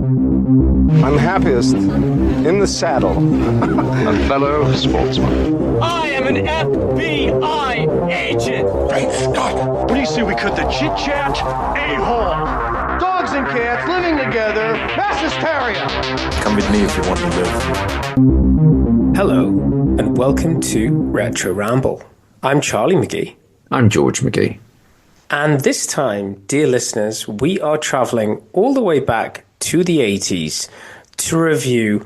I'm happiest in the saddle. A fellow sportsman. I am an FBI agent! Great Scott! What do you say we cut the chit-chat? A-hole! Dogs and cats living together. Mass hysteria. Come with me if you want to live. Hello, and welcome to Retro Ramble. I'm Charlie McGee. I'm George McGee. And this time, dear listeners, we are travelling all the way back to the 80s to review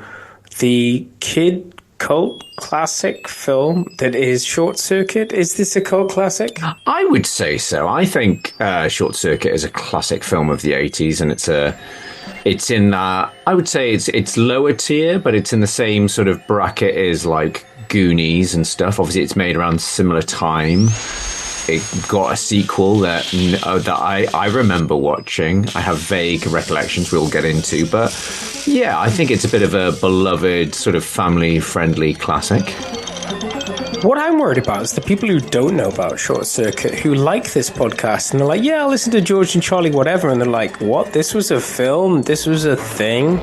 the kid cult classic film that is Short Circuit. Is this a cult classic? I would say so. I think Short Circuit is a classic film of the 80s, and it's in I would say it's lower tier, but it's in the same sort of bracket as like Goonies and stuff. Obviously, it's made around similar time. It got a sequel that I remember watching. I have vague recollections we'll get into, but yeah, I think it's a bit of a beloved sort of family-friendly classic. What I'm worried about is the people who don't know about Short Circuit, who like this podcast, and they're like, yeah, I'll listen to George and Charlie, whatever, and they're like, what? This was a film? This was a thing?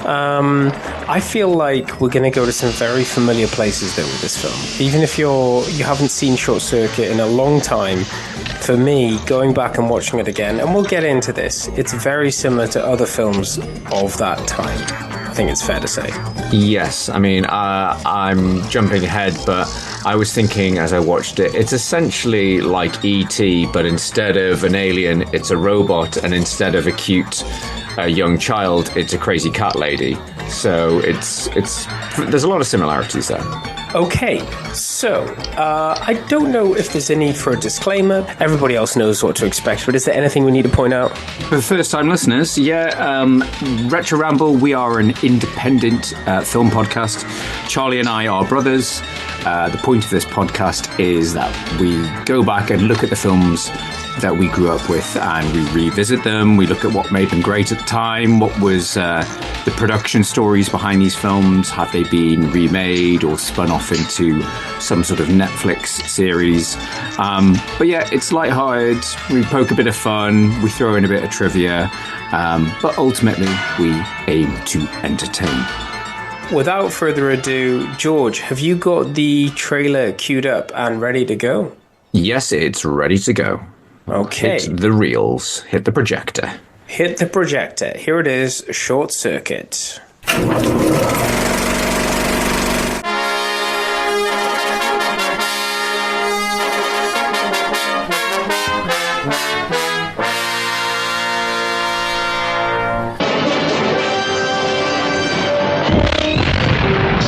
I feel like we're going to go to some very familiar places, though, with this film. Even if you haven't seen Short Circuit in a long time, for me, going back and watching it again, and we'll get into this, it's very similar to other films of that time. I think it's fair to say. Yes, I mean, I'm jumping ahead, but I was thinking as I watched it, it's essentially like E.T., but instead of an alien, it's a robot, and instead of a cute young child, it's a crazy cat lady. So there's a lot of similarities there. Okay, so I don't know if there's a need for a disclaimer. Everybody else knows what to expect, but is there anything we need to point out? For first-time listeners, Retro Ramble, we are an independent film podcast. Charlie and I are brothers. The point of this podcast is that we go back and look at the films that we grew up with, and we revisit them. We look at what made them great at the time. What was the production stories behind these films? Have they been remade or spun off into some sort of Netflix series? But yeah, it's lighthearted. We poke a bit of fun. We throw in a bit of trivia. But ultimately, we aim to entertain. Without further ado, George, have you got the trailer queued up and ready to go? Yes, it's ready to go. Okay. Hit the reels. Hit the projector. Hit the projector. Here it is, Short Circuit.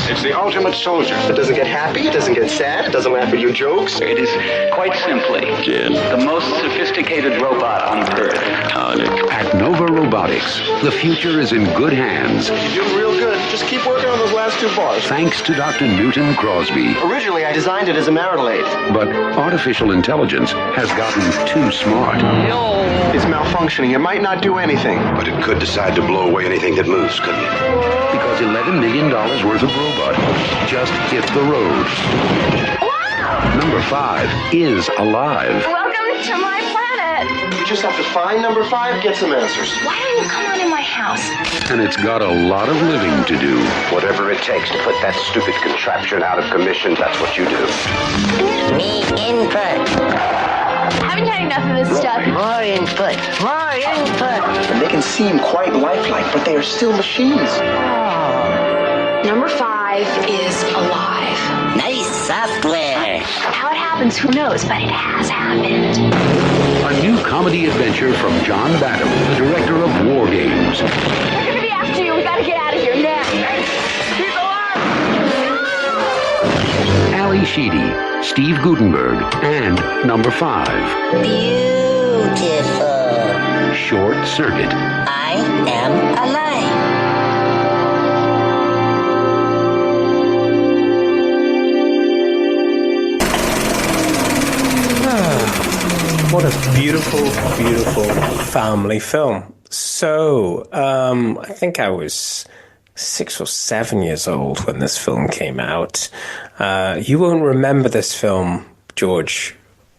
It's the ultimate soldier. It doesn't get happy, it doesn't get sad, it doesn't laugh at your jokes. It is quite simply the most sophisticated robot on Earth. At Nova Robotics, the future is in good hands. You're doing real good. Just keep working on those last two bars. Thanks to Dr. Newton Crosby. Originally, I designed it as a marital aid. But artificial intelligence has gotten too smart. It's malfunctioning. It might not do anything. But it could decide to blow away anything that moves, couldn't it? Because $11 million worth of robot just hit the road. Wow! Number 5 is alive. Welcome to my planet. You just have to find number 5, get some answers. Why don't you come on in my house? And it's got a lot of living to do. Whatever it takes to put that stupid contraption out of commission, that's what you do. Me input. Haven't had enough of this stuff. More input. More input. And they can seem quite lifelike, but they are still machines. Number 5 is alive. Nice software. How it happens, who knows, but it has happened. A new comedy adventure from John Badham, the director of War Games. They're gonna be after you. We gotta get out of here now. Keep alive! Ali Sheedy, Steve Gutenberg, and Number 5. Beautiful. Short Circuit. I am alive. What a beautiful, beautiful family film. So, I think I was 6 or 7 years old when this film came out. You won't remember this film, George,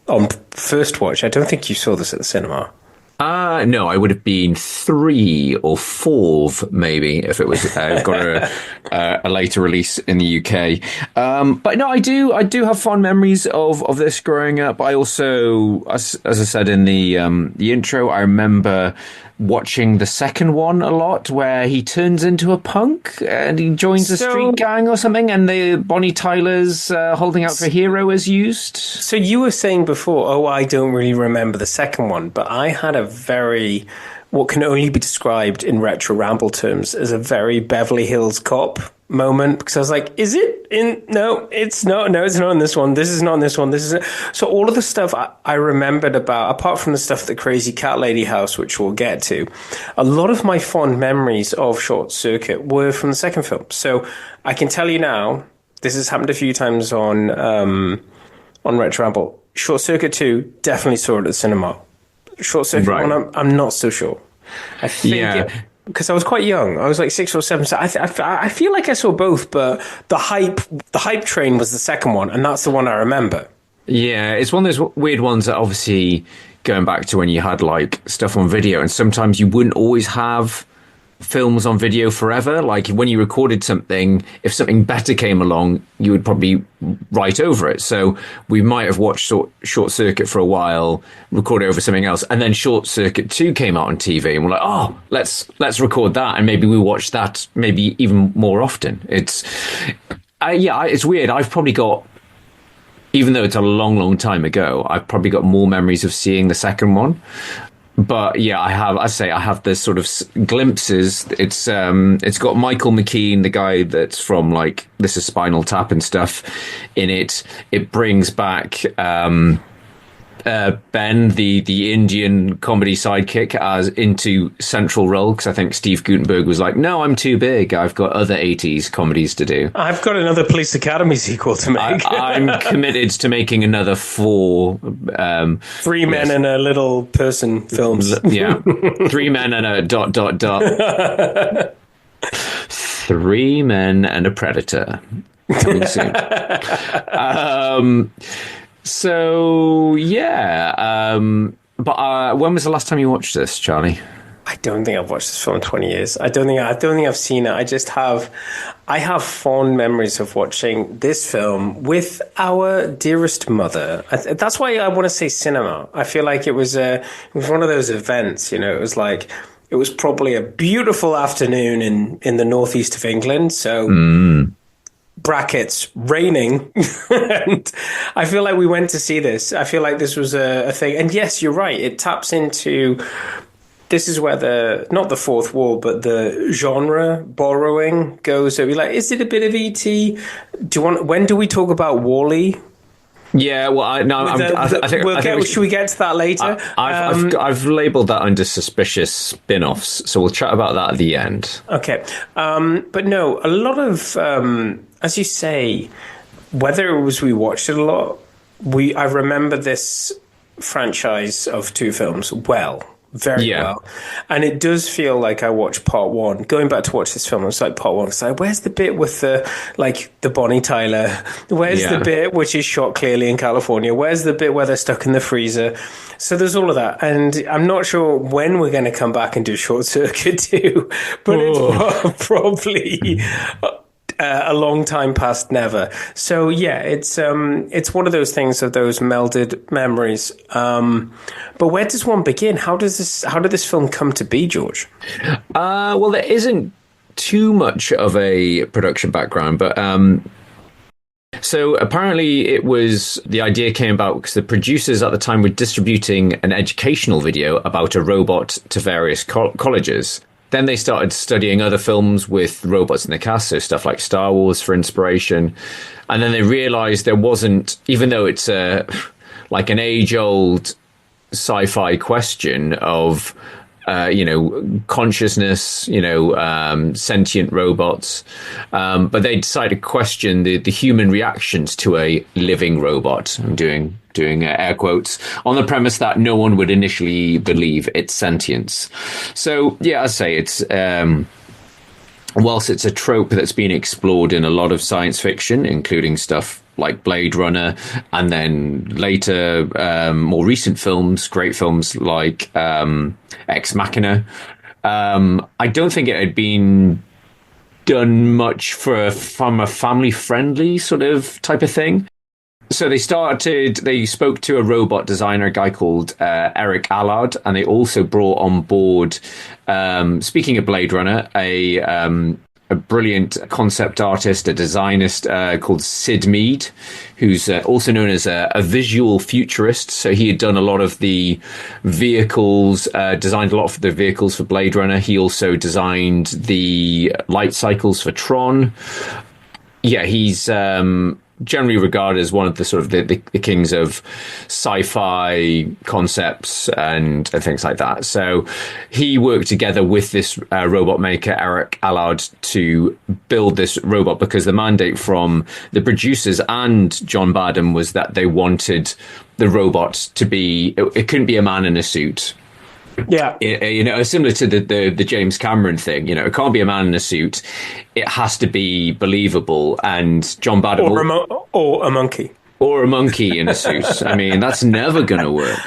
on first watch. I don't think you saw this at the cinema. No, I would have been 3 or 4, maybe, if it was got a later release in the UK. But no, I do have fond memories of this growing up. I also, as I said in the intro, I remember watching the second one a lot, where he turns into a punk and he joins a street gang or something, and the Bonnie Tyler's Holding Out for Hero is used. So you were saying before, I don't really remember the second one, but I had a very, what can only be described in retro ramble terms as a very Beverly Hills Cop moment, because I was like, is it in? No, it's not. No, it's not in this one. This is not in this one. This is so all of the stuff I remembered about, apart from the stuff at the Crazy Cat Lady house, which we'll get to, a lot of my fond memories of Short Circuit were from the second film. So I can tell you now, this has happened a few times on Retro Ramble. Short Circuit 2, definitely saw it at the cinema. Short Circuit 1, I'm not so sure. I think because I was quite young. I was like 6 or 7. So I feel like I saw both, but the hype train was the second one, and that's the one I remember. Yeah, it's one of those weird ones that, obviously, going back to when you had like stuff on video, and sometimes you wouldn't always have films on video forever. Like when you recorded something, if something better came along, you would probably write over it. So we might have watched Short Circuit for a while, recorded over something else, and then Short Circuit 2 came out on TV, and we're like, oh, let's record that, and maybe we watch that maybe even more often. It's weird. I've probably got, even though it's a long, long time ago, I've probably got more memories of seeing the second one. But yeah, I have this sort of glimpses. It's got Michael McKean, the guy that's from like This Is Spinal Tap and stuff, in it. It brings back Ben, the Indian comedy sidekick, as into central role, because I think Steve Guttenberg was like, no, I'm too big. I've got other 80s comedies to do. I've got another Police Academy sequel to make. I'm committed to making another 4 3 men and a little person films. Yeah. 3 men and a ... 3 men and a predator. Coming soon. So, yeah. But when was the last time you watched this, Charlie? I don't think I've watched this film in 20 years. I don't think I've seen it. I have fond memories of watching this film with our dearest mother. That's why I want to say cinema. I feel like it was one of those events, you know. It was probably a beautiful afternoon in the northeast of England. So brackets raining, and I feel like we went to see this. I feel like this was a thing. And yes, you're right. It taps into. This is where not the fourth wall, but the genre borrowing goes. So, like, is it a bit of E.T.? When do we talk about WALL-E? Yeah, well, I think should we get to that later? I've labelled that under suspicious spin-offs, so we'll chat about that at the end. Okay, but no, a lot of, as you say, whether it was we watched it a lot, I remember this franchise of 2 films very well. And it does feel like I watched part 1. Going back to watch this film, it's like part 1. It's like, where's the bit with the Bonnie Tyler? Where's the bit which is shot clearly in California? Where's the bit where they're stuck in the freezer? So there's all of that. And I'm not sure when we're going to come back and do Short Circuit 2, but it's probably a long time past never. So yeah, it's one of those things, of those melded memories. But where does one begin? How did this film come to be, George? Well, there isn't too much of a production background, but so apparently the idea came about because the producers at the time were distributing an educational video about a robot to various colleges. Then they started studying other films with robots in the cast, so stuff like Star Wars for inspiration. And then they realized there wasn't, even though it's like an age-old sci-fi question of, consciousness, sentient robots. But they decided to question the human reactions to a living robot. I'm doing air quotes, on the premise that no one would initially believe its sentience. So, yeah, I say it's, whilst it's a trope that's been explored in a lot of science fiction, including stuff like Blade Runner, and then later more recent films, great films like Ex Machina. I don't think it had been done much from a family-friendly sort of type of thing. So they spoke to a robot designer, a guy called Eric Allard, and they also brought on board, speaking of Blade Runner, a brilliant concept artist, a designist called Sid Mead, who's also known as a visual futurist. So he had done a lot of the vehicles, designed a lot of the vehicles for Blade Runner. He also designed the light cycles for Tron. Yeah, he's generally regarded as one of the sort of the kings of sci-fi concepts and things like that. So he worked together with this robot maker, Eric Allard, to build this robot, because the mandate from the producers and John Badham was that they wanted the robot to be, it couldn't be a man in a suit. Yeah, similar to the James Cameron thing. It can't be a man in a suit. It has to be believable. And John Badham, or a monkey, in a suit. I mean, that's never going to work.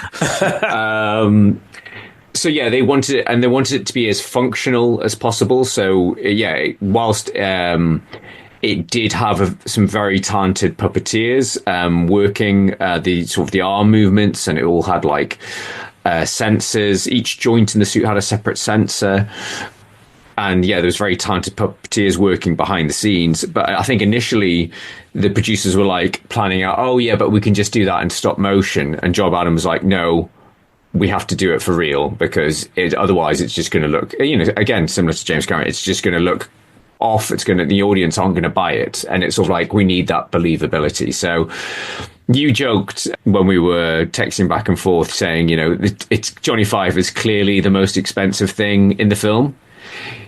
So yeah, they wanted it to be as functional as possible. So yeah, whilst it did have some very talented puppeteers working the arm movements, and it all had like sensors. Each joint in the suit had a separate sensor, and yeah, there was very talented puppeteers working behind the scenes. But I think initially the producers were like planning out, oh yeah, but we can just do that in stop motion, and John Badham was like, no, we have to do it for real, because otherwise it's just going to look, again, similar to James Cameron, it's just going to look off. The audience aren't going to buy it, and it's sort of like, we need that believability. So you joked when we were texting back and forth saying, it's Johnny Five is clearly the most expensive thing in the film.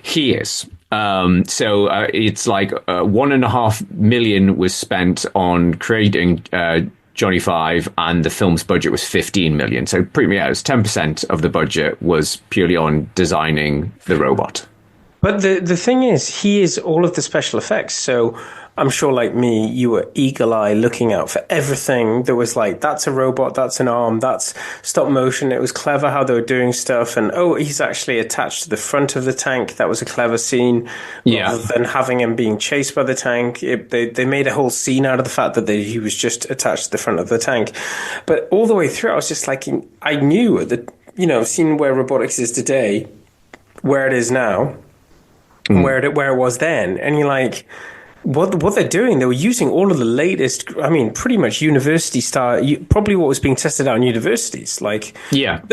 He is. So it's like $1.5 million was spent on creating Johnny Five, and the film's budget was $15 million. So pretty much, it was 10% of the budget was purely on designing the robot. But the thing is, he is all of the special effects. So I'm sure, like me, you were eagle-eye looking out for everything that was like, that's a robot, that's an arm, that's stop motion. It was clever how they were doing stuff. And, oh, he's actually attached to the front of the tank. That was a clever scene. Yeah. Rather than having him being chased by the tank. They made a whole scene out of the fact that he was just attached to the front of the tank. But all the way through, I was just like, I knew that, seeing where robotics is today, where it is now, where it was then, and you're like, what they're doing, they were using all of the latest, pretty much university style, probably what was being tested out in universities, like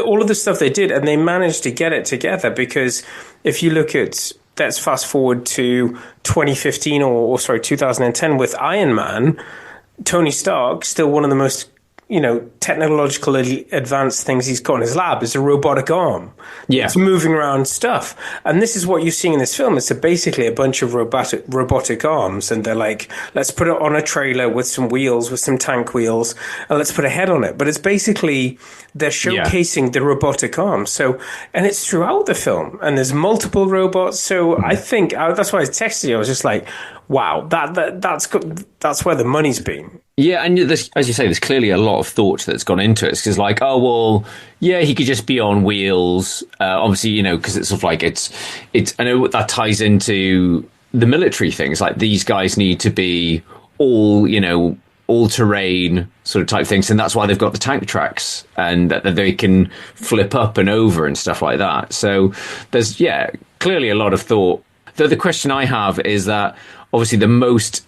all of the stuff they did, and they managed to get it together. Because if you look at, let's fast forward to 2015 or 2010 with Iron Man, Tony Stark, still one of the most technologically advanced things he's got in his lab is a robotic arm. Yeah. It's moving around stuff. And this is what you're seeing in this film. It's basically a bunch of robotic arms. And they're like, let's put it on a trailer with some wheels, with some tank wheels, and let's put a head on it. But it's basically, they're showcasing the robotic arm. So, and it's throughout the film. And there's multiple robots. So I think, that's why I texted you. I was just like, wow, that's where the money's been. Yeah, and as you say, there's clearly a lot of thought that's gone into it. Because like, oh, well, yeah, he could just be on wheels. Obviously, because it's sort of like, it's. I know that ties into the military things. Like, these guys need to be all terrain sort of type things. And that's why they've got the tank tracks, and that they can flip up and over and stuff like that. So there's, clearly a lot of thought. The question I have is that, obviously, the most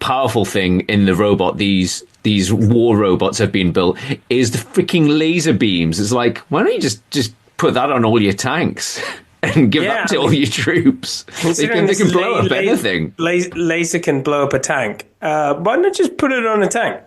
powerful thing in the robot, these war robots have been built, is the freaking laser beams. It's like, why don't you just put that on all your tanks and give that to all your troops? They can blow up anything. Laser can blow up a tank. Why not just put it on a tank?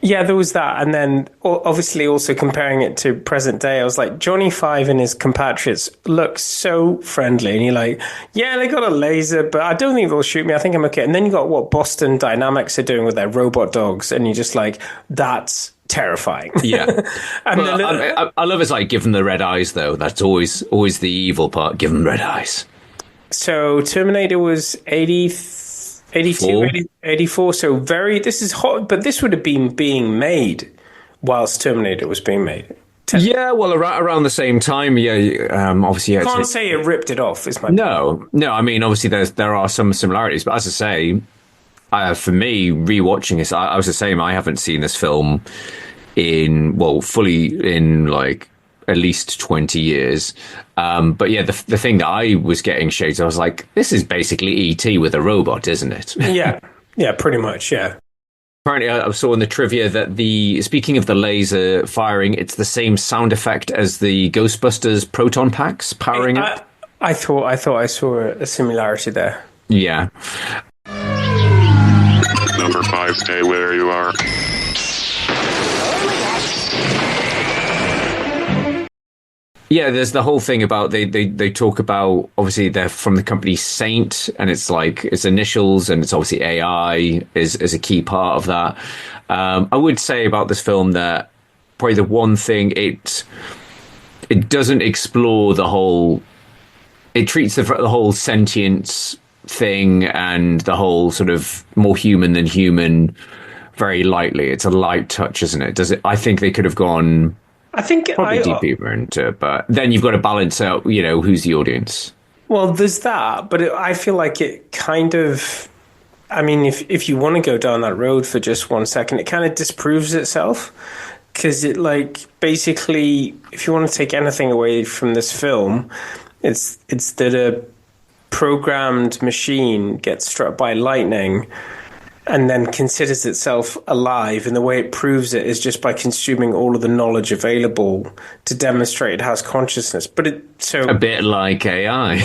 Yeah, there was that. And then obviously also comparing it to present day, I was like, Johnny Five and his compatriots look so friendly. And you're like, yeah, they got a laser, but I don't think they'll shoot me. I think I'm okay. And then you got what Boston Dynamics are doing with their robot dogs. And you're just like, that's terrifying. Yeah. I love it's like, give them the red eyes, though. That's always the evil part. Give them red eyes. So Terminator was 82, 84. So this is hot, but this would have been being made whilst Terminator was being made. Yeah, well, around the same time, obviously, you can't say it ripped it off. Is my point. No. I mean, obviously, there are some similarities, but as I say, for me, rewatching this, I was the same. I haven't seen this film fully in like at least 20 years. But yeah, the thing that I was getting shades, I was like, this is basically E.T. with a robot, isn't it? Yeah, pretty much. Yeah. Apparently, I saw in the trivia that speaking of the laser firing, it's the same sound effect as the Ghostbusters proton packs powering up. I thought I saw a similarity there. Yeah. Number 5, stay where you are. Yeah, there's the whole thing about they talk about, obviously they're from the company Saint, and it's like its initials, and it's obviously AI is a key part of that. I would say about this film that probably the one thing it doesn't explore the whole. It treats the whole sentience thing and the whole sort of more human than human very lightly. It's a light touch, isn't it? I think they could have gone. I think probably deeper into it, but then you've got to balance out, who's the audience. Well, there's that, but I feel like it kind of. I mean, if you want to go down that road for just 1 second, it kind of disproves itself, because it basically, if you want to take anything away from this film, it's that a programmed machine gets struck by lightning and then considers itself alive, and the way it proves it is just by consuming all of the knowledge available to demonstrate it has consciousness. But a bit like AI.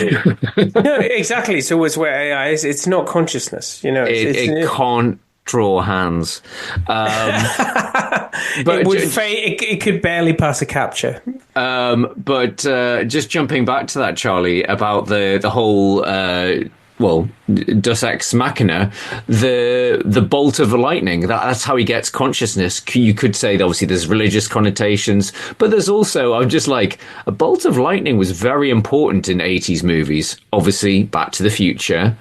No, exactly. So it's where AI is. It's not consciousness. It can't draw hands. But it could barely pass a capture. But just jumping back to that, Charlie, about the whole. Deus Ex Machina, the bolt of lightning, that's how he gets consciousness. You could say that obviously there's religious connotations, but there's also, I'm just like, a bolt of lightning was very important in 80s movies. Obviously, Back to the Future,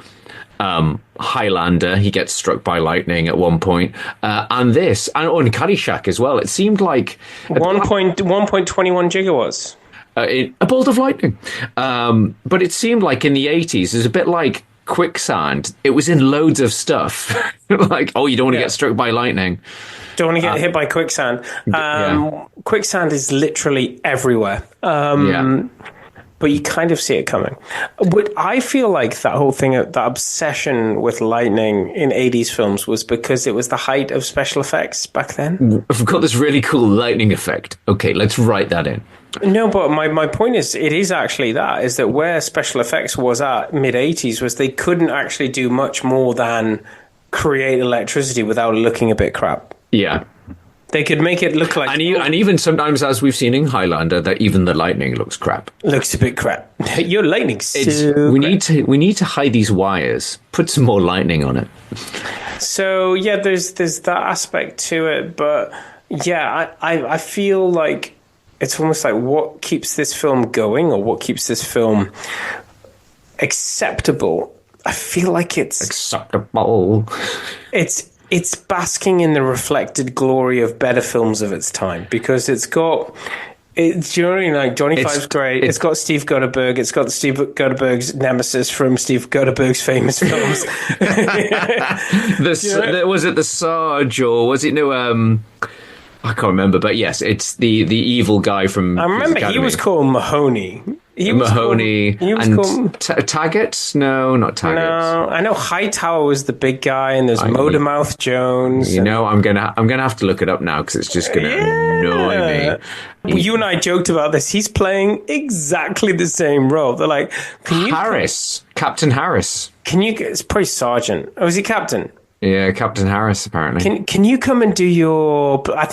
Highlander, he gets struck by lightning at one point, and this, and Caddyshack as well. It seemed like 1.21 gigawatts. A bolt of lightning. But it seemed like in the 80s, it was a bit like quicksand. It was in loads of stuff. Like, you don't want to get struck by lightning. Don't want to get hit by quicksand. Quicksand is literally everywhere. But you kind of see it coming. But I feel like that whole thing, that obsession with lightning in 80s films was because it was the height of special effects back then. We've got this really cool lightning effect. Okay, let's write that in. No, but my point is, it is actually is that where special effects was at mid-80s was they couldn't actually do much more than create electricity without looking a bit crap. Yeah. They could make it look like... And even sometimes, as we've seen in Highlander, that even the lightning looks crap. Looks a bit crap. Your lightning's we need to hide these wires. Put some more lightning on it. So, yeah, there's that aspect to it. But, yeah, I feel like it's almost like what keeps this film going, or what keeps this film acceptable. I feel like it's... Acceptable. It's basking in the reflected glory of better films of its time, because it's got... Johnny Five's great. It's got Steve Guttenberg. It's got Steve Guttenberg's nemesis from Steve Guttenberg's famous films. Was it the Sarge, or was it I can't remember, but yes, it's the evil guy from... I remember he was called Mahoney. Taggart? No, not Taggart. No, I know Hightower was the big guy, and there's Motormouth Jones. I'm gonna have to look it up now, because it's just gonna annoy me. You and I joked about this. He's playing exactly the same role. They're like, Captain Harris. It's probably Sergeant. Oh, is he Captain? Yeah, Captain Harris, apparently. Can you come and do your... I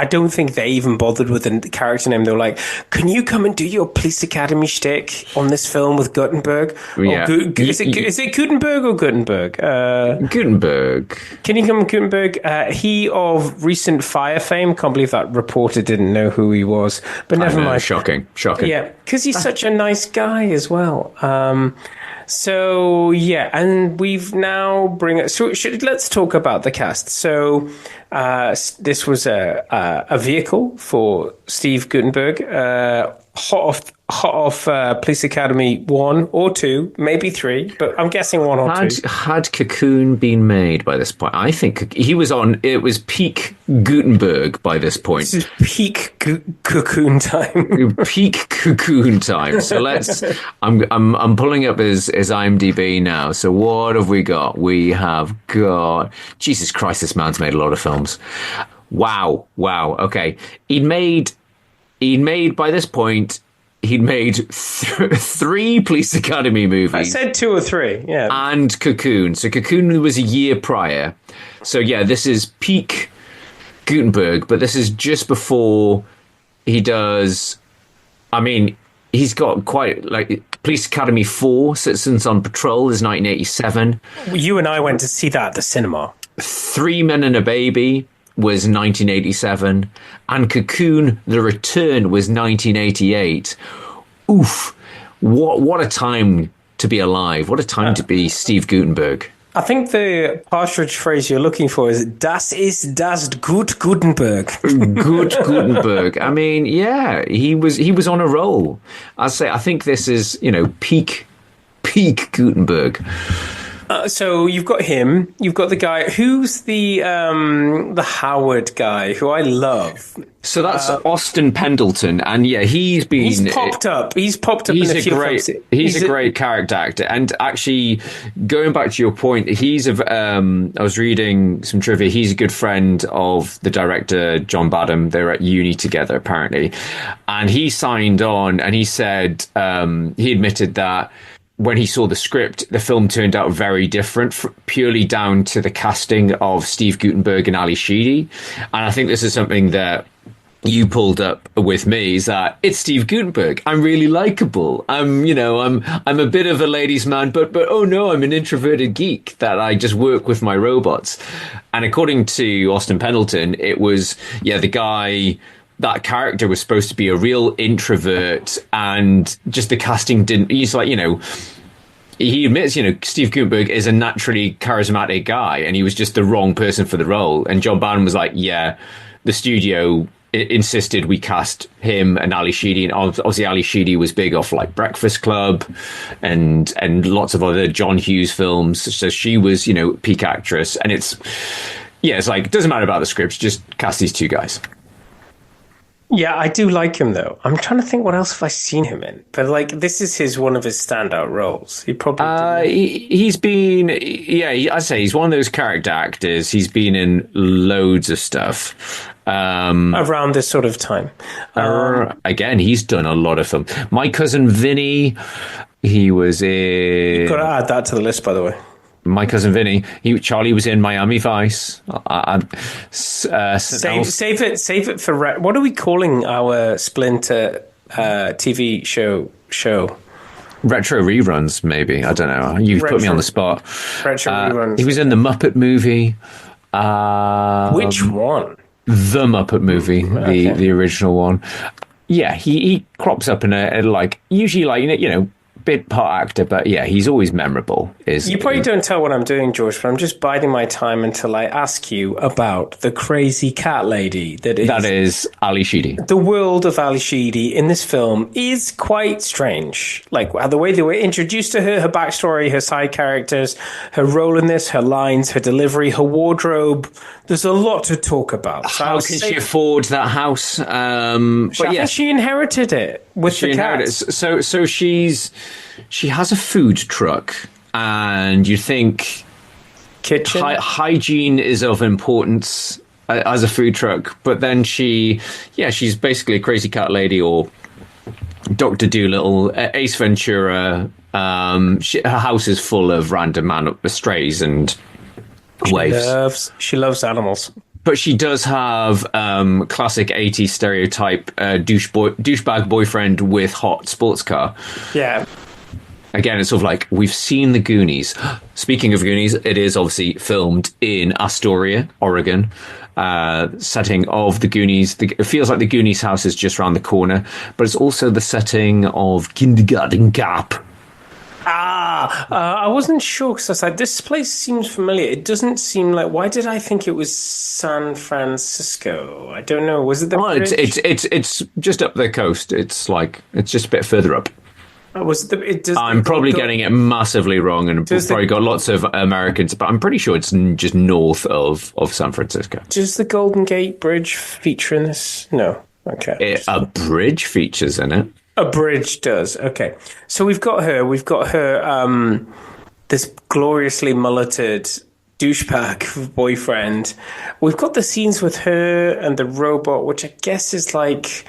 don't think they even bothered with the character name. They were like, can you come and do your police academy shtick on this film with Guttenberg? Yeah. Is it Gutenberg or Guttenberg? Gutenberg. Can you come, Gutenberg? He of recent Fire fame. Can't believe that reporter didn't know who he was. But never mind. Shocking. Yeah. because he's such a nice guy as well. So yeah, and we've now let's talk about the cast. So this was a vehicle for Steve Guttenberg, hot off Police Academy 1 or 2, maybe 3, but I'm guessing 1 or 2. Had Cocoon been made by this point? I think he was on. It was peak Gutenberg by this point. This is peak Cocoon time. Peak Cocoon time. So let's. I'm pulling up his IMDb now. So what have we got? We have got. Jesus Christ! This man's made a lot of films. Wow. Okay, he'd made by this point. He'd made 3 Police Academy movies. I said 2 or 3, yeah. And Cocoon. So Cocoon was a year prior. So yeah, this is peak Gutenberg, but this is just before he does... I mean, he's got quite... like Police Academy 4, Citizens on Patrol is 1987. You and I went to see that at the cinema. 3 Men and a Baby was 1987, and Cocoon: The Return was 1988. Oof! What a time to be alive! What a time to be Steve Guttenberg. I think the partridge phrase you're looking for is "Das ist das gut Gutenberg." Good Gutenberg. I mean, yeah, he was on a roll. I think this is peak Gutenberg. So you've got him. You've got the guy who's the Howard guy who I love. So that's Austin Pendleton, and yeah, he's popped up. He's popped up. He's in a few great. films. He's a great character actor, and actually, going back to your point, I was reading some trivia. He's a good friend of the director John Badham. They're at uni together apparently, and he signed on, and he said he admitted that. When he saw the script, the film turned out very different, purely down to the casting of Steve Guttenberg and Ali Sheedy. And I think this is something that you pulled up with me, is that it's Steve Guttenberg. I'm really likable. I'm a bit of a ladies' man, but oh no, I'm an introverted geek that I just work with my robots. And according to Austin Pendleton, it was, the guy... That character was supposed to be a real introvert, and just the casting didn't. He's like, he admits, Steve Guttenberg is a naturally charismatic guy, and he was just the wrong person for the role. And John Barron was like, the studio insisted we cast him and Ali Sheedy, and obviously Ali Sheedy was big off like Breakfast Club and lots of other John Hughes films. So she was, peak actress, and it's like it doesn't matter about the script, just cast these 2 guys. Yeah, I do like him though. I'm trying to think what else have I seen him in, but this is one of his standout roles. He probably he's been I'd say he's one of those character actors. He's been in loads of stuff around this sort of time. Again, he's done a lot of film. My Cousin Vinny, he was in. You've got to add that to the list, by the way. My Cousin Vinny. Charlie was in Miami Vice. Save it for what are we calling our Splinter TV show? Retro reruns, maybe. I don't know. You've put me on the spot. Retro reruns. He was in the Muppet movie. Which one? The Muppet movie, the original one. Yeah, he crops up in a usually bit part actor, but yeah, he's always memorable. You probably don't tell what I'm doing, George, but I'm just biding my time until I ask you about the crazy cat lady that is Ali Sheedy. The world of Ali Sheedy in this film is quite strange. Like the way they were introduced to her backstory, her side characters, her role in this, her lines, her delivery, her wardrobe. There's a lot to talk about. So how can she afford that house? I think she inherited it with the cats. So she has a food truck, and you think kitchen hygiene is of importance as a food truck, but then she's basically a crazy cat lady or Dr. Dolittle, Ace Ventura. Her house is full of random strays and waifs. She loves animals. But she does have classic 80s stereotype douchebag boyfriend with hot sports car. Yeah. again, it's sort of like we've seen the Goonies. Speaking of Goonies, it is obviously filmed in Astoria, Oregon. Setting of the Goonies. It feels like the Goonies house is just around the corner, but it's also the setting of Kindergarten Cop. I wasn't sure because I was like, this place seems familiar. It doesn't seem like. Why did I think it was San Francisco? I don't know. Was it the? Well, it's just up the coast. It's just a bit further up. I'm probably getting it massively wrong, and we've probably got lots of Americans, but I'm pretty sure it's just north of San Francisco. Does the Golden Gate Bridge feature in this? No. Okay. A bridge features in it. A bridge does. Okay. So we've got her. This gloriously mulleted douchebag boyfriend. We've got the scenes with her and the robot, which I guess is like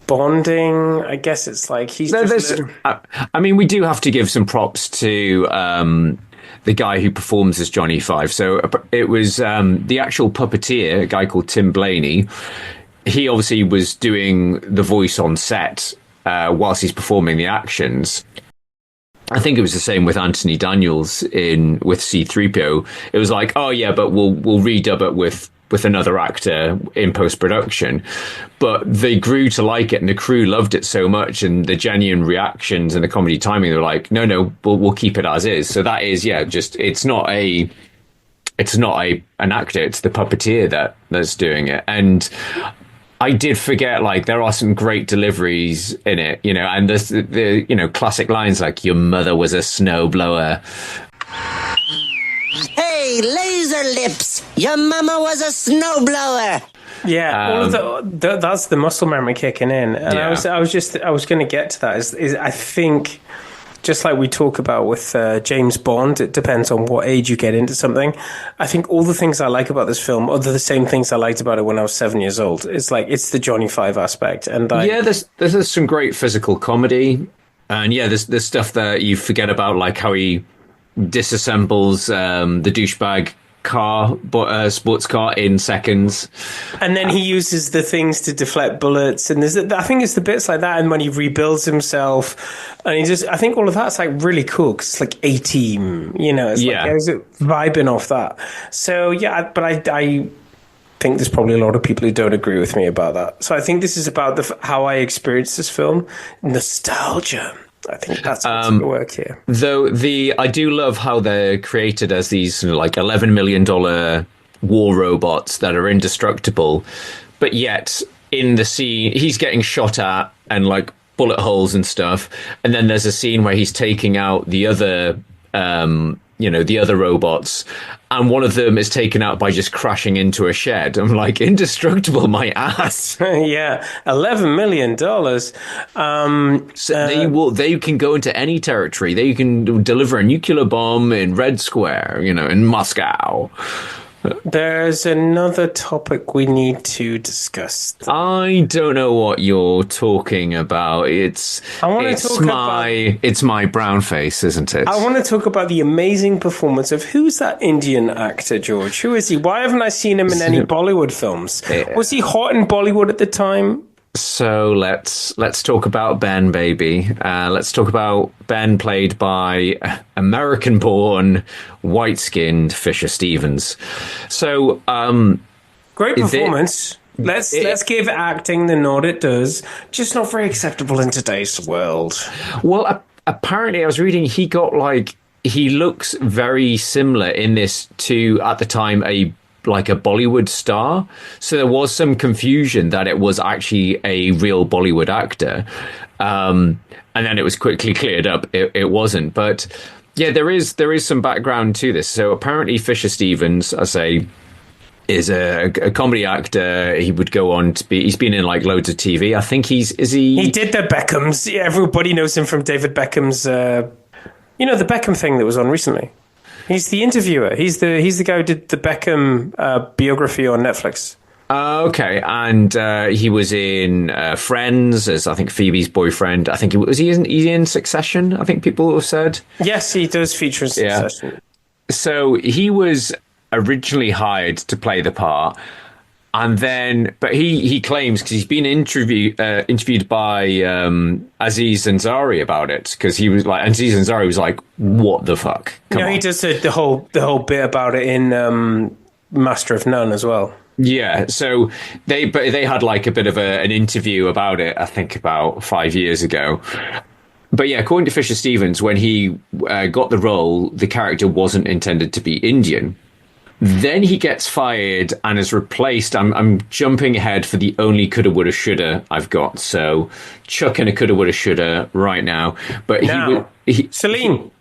bonding. I guess it's like he's. I mean, we do have to give some props to the guy who performs as Johnny Five. So it was the actual puppeteer, a guy called Tim Blaney. He obviously was doing the voice on set whilst he's performing the actions. I think it was the same with Anthony Daniels with C-3PO. It was like, oh yeah, but we'll redub it with another actor in post-production. But they grew to like it, and the crew loved it so much, and the genuine reactions and the comedy timing, they're like, no, we'll keep it as is. So that is, it's not an actor, it's the puppeteer that's doing it. And I did forget, like, there are some great deliveries in it, and there's the classic lines like, your mother was a snowblower. Hey, laser lips! Your mama was a snowblower. Yeah, all of that's the muscle memory kicking in, and I was going to get to that. Is I think, just like we talk about with James Bond, it depends on what age you get into something. I think all the things I like about this film are the same things I liked about it when I was 7 years old. It's like it's the Johnny Five aspect, and there's some great physical comedy, and there's stuff that you forget about, like how he disassembles the douchebag sports car in seconds, and then he uses the things to deflect bullets, and I think it's the bits like that, and when he rebuilds himself, and I think all of that's like really cool because it's like A-Team, it's like I was vibing off that. So but I think there's probably a lot of people who don't agree with me about that. So I think this is about how I experienced this film, nostalgia. I think that's what's at work here. Though I do love how they're created as these like $11 million war robots that are indestructible, but yet in the scene he's getting shot at and like bullet holes and stuff, and then there's a scene where he's taking out the other the other robots, and one of them is taken out by just crashing into a shed. I'm like, indestructible, my ass. Yeah, $11 million. So they can go into any territory. They can deliver a nuclear bomb in Red Square, in Moscow. There's another topic we need to discuss. I don't know what you're talking about. It's my brown face, isn't it? I want to talk about the amazing performance of who's that Indian actor, George? Who is he? Why haven't I seen him in any Bollywood films? Was he hot in Bollywood at the time? So let's talk about Ben, baby. Let's talk about Ben, played by American-born, white-skinned Fisher Stevens. So, great performance. Let's give acting the nod it does. Just not very acceptable in today's world. Well, apparently, I was reading he looks very similar in this to, at the time, a Bollywood star. So there was some confusion that it was actually a real Bollywood actor. And then it was quickly cleared up. It wasn't. But yeah, there is some background to this. So apparently Fisher Stevens, I say, is a comedy actor. He would go on to he's been in like loads of TV. I think he did the Beckhams. Yeah, everybody knows him from David Beckham's, the Beckham thing that was on recently. He's the interviewer. He's the guy who did the Beckham biography on Netflix. Okay, and he was in Friends as I think Phoebe's boyfriend. I think he's in Succession. I think people have said. Yes, he does feature in Succession. So he was originally hired to play the part. And then, but he claims, because he's been interviewed by Aziz Ansari about it, because he was like, Aziz Ansari was like, "What the fuck?" He does the whole bit about it in Master of None as well. Yeah, so they had like a bit of an interview about it, I think about 5 years ago. But yeah, according to Fisher Stevens, when he got the role, the character wasn't intended to be Indian. Then he gets fired and is replaced. I'm jumping ahead for the only coulda, woulda, shoulda I've got. So chuck in a coulda, woulda, shoulda right now. But Celine.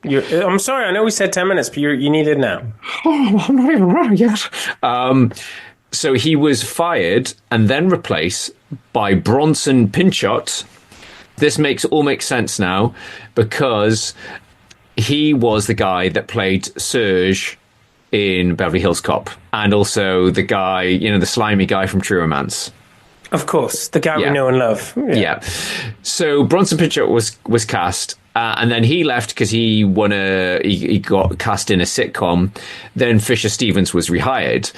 I'm sorry, I know we said 10 minutes, but you need it now. Oh, I'm not even running yet. So he was fired and then replaced by Bronson Pinchot. This makes sense now, because he was the guy that played Serge in Beverly Hills Cop, and also the guy, the slimy guy from True Romance. Of course, the guy we know and love. Yeah. So Bronson Pinchot was cast, and then he left because he got cast in a sitcom. Then Fisher Stevens was rehired.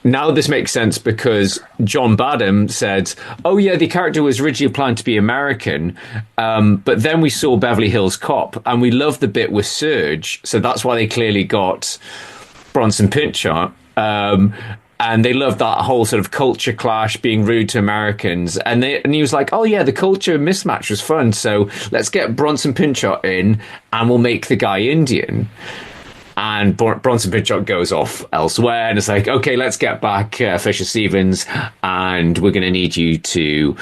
Now this makes sense because John Badham said, "Oh yeah, the character was originally planned to be American, but then we saw Beverly Hills Cop, and we loved the bit with Serge, so that's why they clearly got Bronson Pinchot." And they loved that whole sort of culture clash, being rude to Americans. And he was like, "Oh yeah, the culture mismatch was fun, so let's get Bronson Pinchot in, and we'll make the guy Indian." And Bronson Pinchot goes off elsewhere, and it's like, "Okay, let's get back Fisher Stevens, and we're going to need you to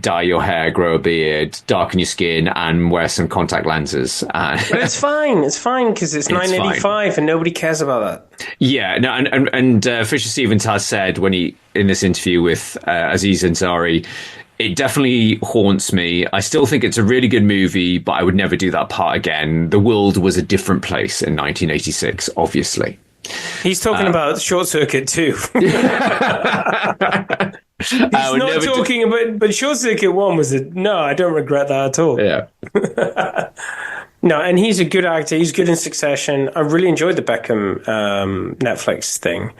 dye your hair, grow a beard, darken your skin, and wear some contact lenses." But it's fine, because it's 1985 and nobody cares about that. Yeah, no, and Fisher Stevens has said in this interview with Aziz Ansari, it definitely haunts me. I still think it's a really good movie, but I would never do that part again. The world was a different place in 1986, obviously. He's talking about Short Circuit too. He's not talking about, but Short Circuit 1 was no, I don't regret that at all. Yeah. No, and he's a good actor. He's good in Succession. I really enjoyed the Beckham Netflix thing.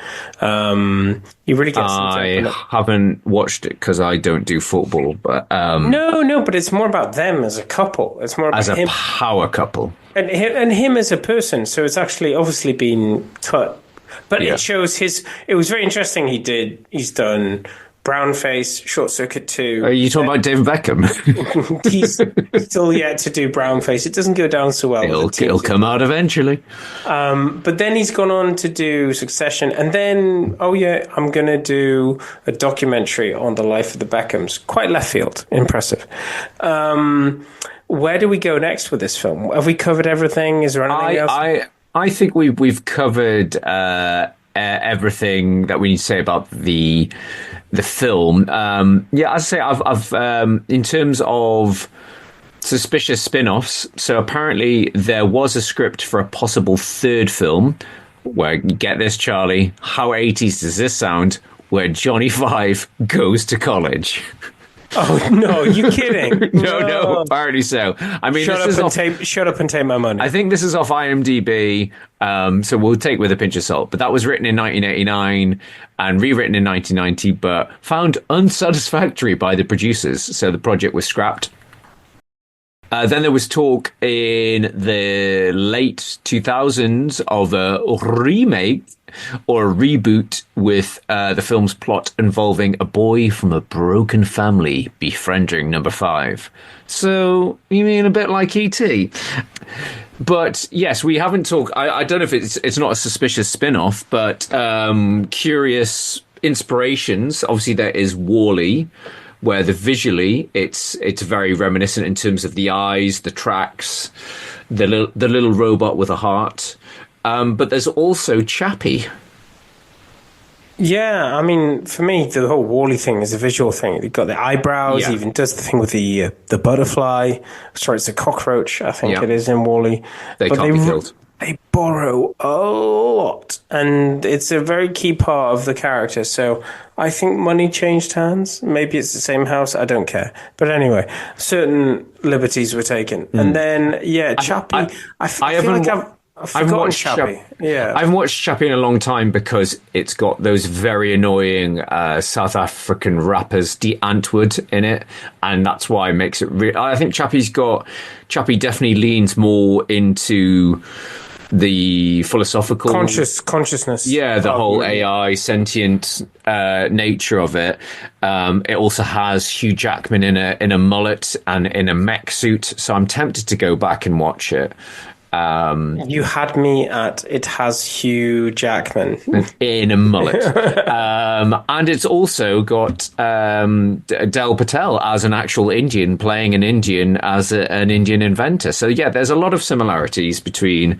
He really gets. I haven't watched it because I don't do football, but no, but it's more about them as a couple. It's more about as a him. Power couple, and him as a person. So it's actually obviously been cut, but it shows his. It was very interesting. He's done Brownface, Short Circuit 2. Are you talking about David Beckham? He's still yet to do Brownface. It doesn't go down so well. It'll come out eventually. But then he's gone on to do Succession. And then, I'm going to do a documentary on the life of the Beckhams. Quite left field. Impressive. Where do we go next with this film? Have we covered everything? Is there anything else? I think we've covered everything that we need to say about the film. As I say, I've in terms of suspicious spin-offs, so apparently there was a script for a possible third film where, get this, Charlie, how 80s does this sound, where Johnny Five goes to college. Oh no! You kidding? No, apparently so. I mean, shut up and take my money. I think this is off IMDb, so we'll take with a pinch of salt. But that was written in 1989 and rewritten in 1990, but found unsatisfactory by the producers, so the project was scrapped. Then there was talk in the late 2000s of a remake or a reboot with the film's plot involving a boy from a broken family befriending number 5. So, you mean a bit like E.T.? But yes, we haven't talked. I don't know if it's not a suspicious spin-off, but curious inspirations. Obviously, there is WALL-E, where visually it's very reminiscent in terms of the eyes, the tracks, the little robot with a heart. But there's also Chappie. Yeah, I mean, for me, the whole WALL-E thing is a visual thing. You've got the eyebrows, he even does the thing with the butterfly. Sorry, it's a cockroach, I think it is in WALL-E. They can't be killed. They borrow a lot, and it's a very key part of the character. So I think money changed hands. Maybe it's the same house. I don't care. But anyway, certain liberties were taken. And then, Chappie, I feel like I've watched Chappie. Yeah, I haven't watched Chappie in a long time because it's got those very annoying South African rappers, Die Antwoord, in it, and that's why it makes it. I think Chappie definitely leans more into the philosophical consciousness. Yeah, the whole AI sentient nature of it. It also has Hugh Jackman in a mullet and in a mech suit, so I'm tempted to go back and watch it. You had me at it has Hugh Jackman in a mullet, and it's also got Del Patel as an actual Indian playing an Indian as an Indian inventor. So yeah, there's a lot of similarities between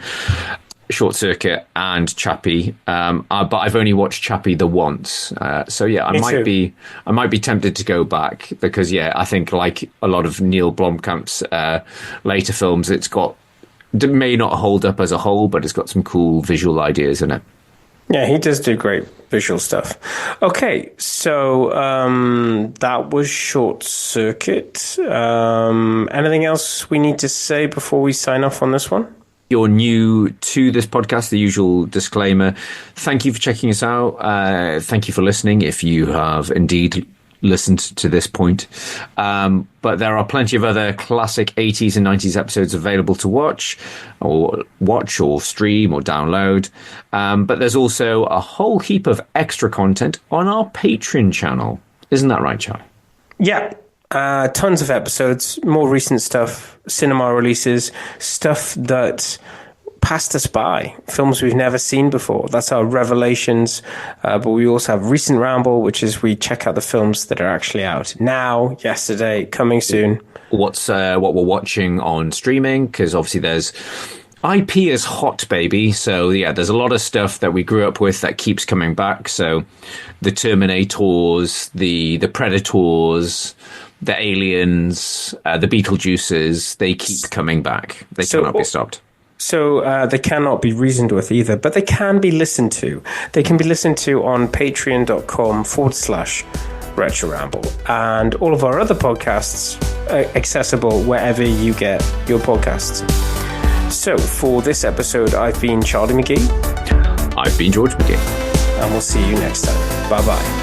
Short Circuit and Chappie, but I've only watched Chappie the once. So yeah, I might be tempted to go back because yeah, I think like a lot of Neil Blomkamp's later films, it may not hold up as a whole, but it's got some cool visual ideas in it. Yeah, he does do great visual stuff. Okay, so that was Short Circuit. Anything else we need to say before we sign off on this one? You're new to this podcast, the usual disclaimer. Thank you for checking us out. Thank you for listening, if you have indeed listened to this point. But there are plenty of other classic 80s and 90s episodes available to watch or stream or download. But there's also a whole heap of extra content on our Patreon channel. Isn't that right, Charlie? Yeah. Tons of episodes, more recent stuff, cinema releases, stuff that passed us by, films we've never seen before. That's our Revelations. But we also have Recent Ramble, which is we check out the films that are actually out now, yesterday, coming soon. What we're watching on streaming, because obviously there's IP is hot, baby. So yeah, there's a lot of stuff that we grew up with that keeps coming back. So the Terminators, the Predators, the Aliens, the Beetlejuices, they keep coming back. They cannot be stopped. So they cannot be reasoned with either, but they can be listened to. They can be listened to on patreon.com/Retro Ramble. And all of our other podcasts are accessible wherever you get your podcasts. So for this episode, I've been Charlie McGee. I've been George McGee. And we'll see you next time. Bye-bye.